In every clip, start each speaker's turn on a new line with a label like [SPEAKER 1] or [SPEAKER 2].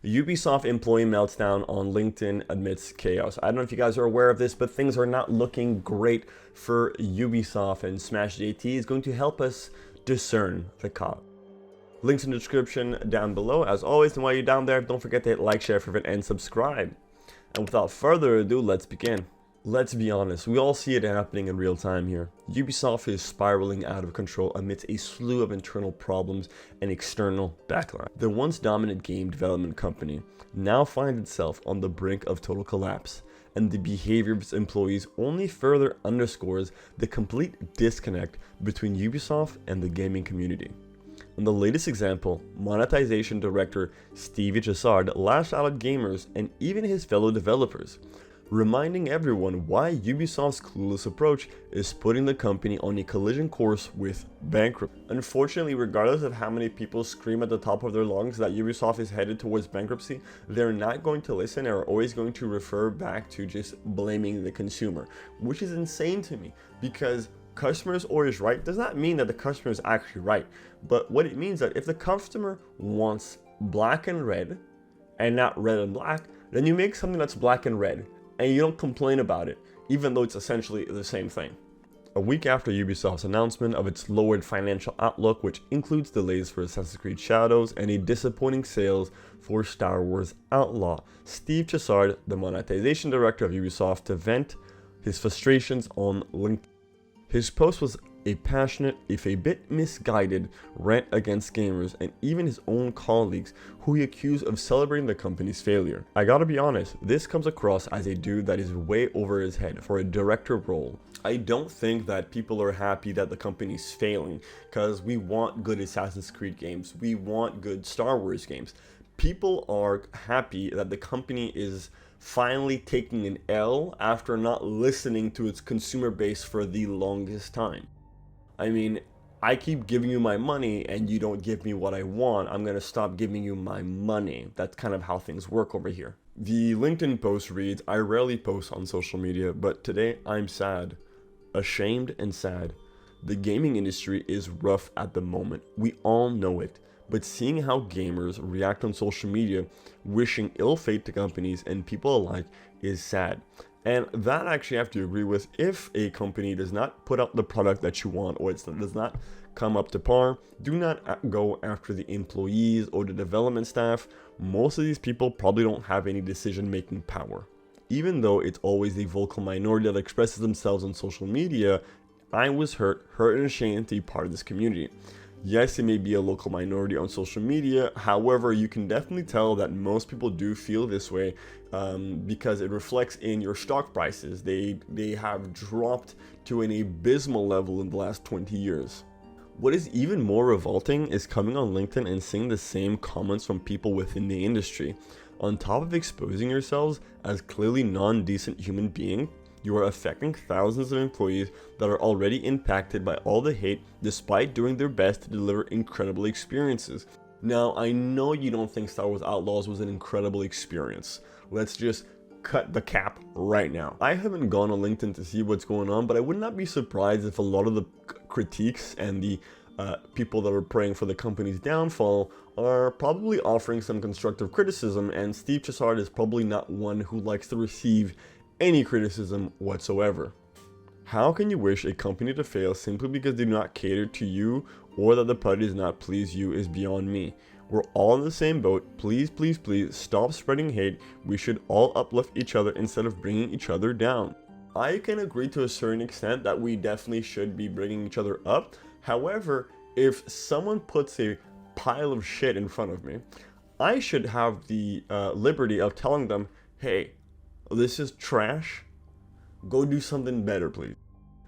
[SPEAKER 1] Ubisoft employee meltdown on LinkedIn amidst chaos. I don't know if you guys are aware of this, but things are not looking great for Ubisoft, and Smash JT is going to help us discern the cause. Links in the description down below as always, and while you're down there, don't forget to hit like, share, favorite, and subscribe. And without further ado, let's begin. Let's be honest, we all see it happening in real time here. Ubisoft is spiraling out of control amidst a slew of internal problems and external backlash. The once dominant game development company now finds itself on the brink of total collapse, and the behavior of its employees only further underscores the complete disconnect between Ubisoft and the gaming community. In the latest example, monetization director Steve Chessard lashed out at gamers and even his fellow developers, reminding everyone why Ubisoft's clueless approach is putting the company on a collision course with bankruptcy. Unfortunately, regardless of how many people scream at the top of their lungs that Ubisoft is headed towards bankruptcy, they're not going to listen and are always going to refer back to just blaming the consumer, which is insane to me, because customers always right does not mean that the customer is actually right, but what it means that if the customer wants black and red and not red and black, then you make something that's black and red and you don't complain about it, even though it's essentially the same thing. A week after Ubisoft's announcement of its lowered financial outlook, which includes delays for Assassin's Creed Shadows and a disappointing sales for Star Wars Outlaw, Steve Chessard, the monetization director of Ubisoft, to vent his frustrations on LinkedIn. His post was a passionate, if a bit misguided, rant against gamers and even his own colleagues who he accused of celebrating the company's failure. I gotta be honest, this comes across as a dude that is way over his head for a director role. I don't think that people are happy that the company's failing, because we want good Assassin's Creed games, we want good Star Wars games. People are happy that the company is finally taking an L after not listening to its consumer base for the longest time. I mean, I keep giving you my money and you don't give me what I want. I'm going to stop giving you my money. That's kind of how things work over here. The LinkedIn post reads, "I rarely post on social media, but today I'm sad, ashamed and sad. The gaming industry is rough at the moment. We all know it. But seeing how gamers react on social media, wishing ill fate to companies and people alike, is sad." And that actually I have to agree with. If a company does not put out the product that you want, or it does not come up to par, do not go after the employees or the development staff. Most of these people probably don't have any decision-making power. Even though it's always the vocal minority that expresses themselves on social media, I was hurt and ashamed to be part of this community. Yes, it may be a local minority on social media. However, you can definitely tell that most people do feel this way because it reflects in your stock prices. They have dropped to an abysmal level in the last 20 years. What is even more revolting is coming on LinkedIn and seeing the same comments from people within the industry. On top of exposing yourselves as clearly non-decent human beings, you are affecting thousands of employees that are already impacted by all the hate despite doing their best to deliver incredible experiences. Now, I know you don't think Star Wars Outlaws was an incredible experience. Let's just cut the cap right now. I haven't gone on LinkedIn to see what's going on, but I would not be surprised if a lot of the critiques and the people that are praying for the company's downfall are probably offering some constructive criticism, and Steve Chessard is probably not one who likes to receive any criticism whatsoever. How can you wish a company to fail simply because they do not cater to you or that the product does not please you is beyond me. We're all in the same boat. Please, please, please stop spreading hate. We should all uplift each other instead of bringing each other down. I can agree to a certain extent that we definitely should be bringing each other up. However, if someone puts a pile of shit in front of me, I should have the liberty of telling them, hey, this is trash, go do something better, please.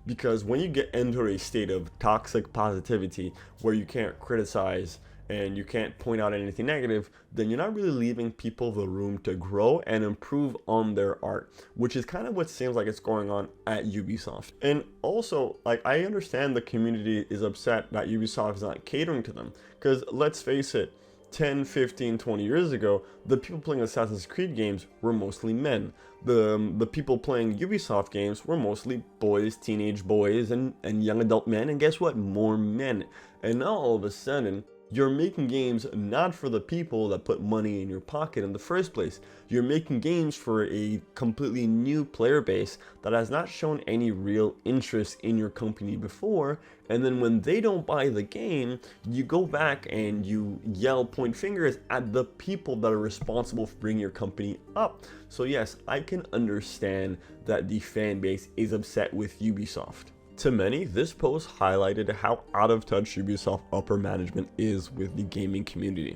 [SPEAKER 1] Because when you enter a state of toxic positivity where you can't criticize and you can't point out anything negative, then you're not really leaving people the room to grow and improve on their art, which is kind of what seems like it's going on at Ubisoft. And also, like, I understand the community is upset that Ubisoft is not catering to them, because let's face it, 10, 15, 20 years ago, the people playing Assassin's Creed games were mostly men. The people playing Ubisoft games were mostly boys, teenage boys, and young adult men, and guess what? More men. And now all of a sudden, You're making games not for the people that put money in your pocket in the first place. You're making games for a completely new player base that has not shown any real interest in your company before, and then when they don't buy the game, you go back and you yell, point fingers at the people that are responsible for bringing your company up. So yes, I can understand that the fan base is upset with Ubisoft. To many, this post highlighted how out of touch Ubisoft upper management is with the gaming community.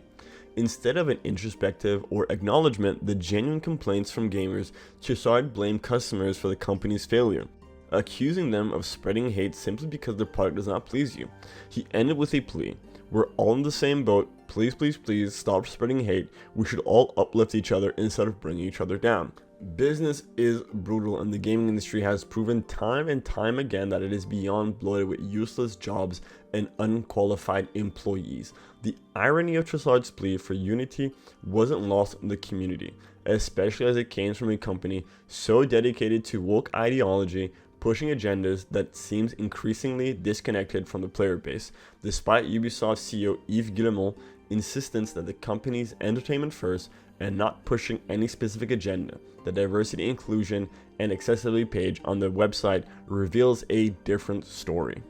[SPEAKER 1] Instead of an introspective or acknowledgement, the genuine complaints from gamers, Chissard blamed customers for the company's failure, accusing them of spreading hate simply because their product does not please you. He ended with a plea: "We're all in the same boat, please, please, please stop spreading hate. We should all uplift each other instead of bringing each other down." Business is brutal, and the gaming industry has proven time and time again that it is beyond bloated with useless jobs and unqualified employees. The irony of Chissard's plea for unity wasn't lost on the community, especially as it came from a company so dedicated to woke ideology, pushing agendas that seems increasingly disconnected from the player base, despite Ubisoft CEO Yves Guillemot's insistence that the company's entertainment first and not pushing any specific agenda. The diversity, inclusion, and accessibility page on the website reveals a different story.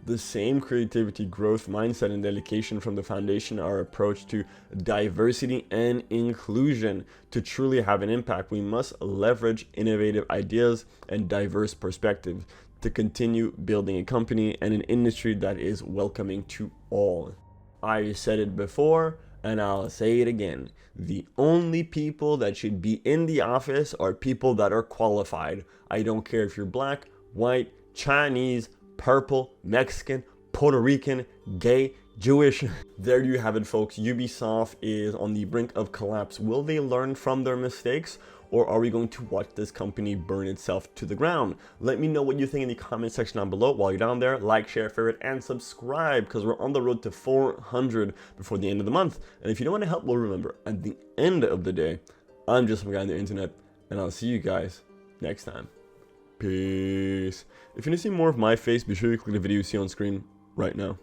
[SPEAKER 1] The same creativity, growth mindset, and dedication from the foundation are approach to diversity and inclusion. To truly have an impact, we must leverage innovative ideas and diverse perspectives to continue building a company and an industry that is welcoming to all. I said it before, and I'll say it again. The only people that should be in the office are people that are qualified. I don't care if you're black, white, Chinese, purple, Mexican, Puerto Rican, gay, Jewish. There you have it, folks. Ubisoft is on the brink of collapse. Will they learn from their mistakes, or are we going to watch this company burn itself to the ground? Let me know what you think in the comment section down below. While you're down there, like, share, favorite, and subscribe, because we're on the road to 400 before the end of the month. And if you don't want to help, well, remember, at the end of the day, I'm just some guy on the internet, and I'll see you guys next time. Peace. If you want to see more of my face, be sure to click the video you see on screen right now.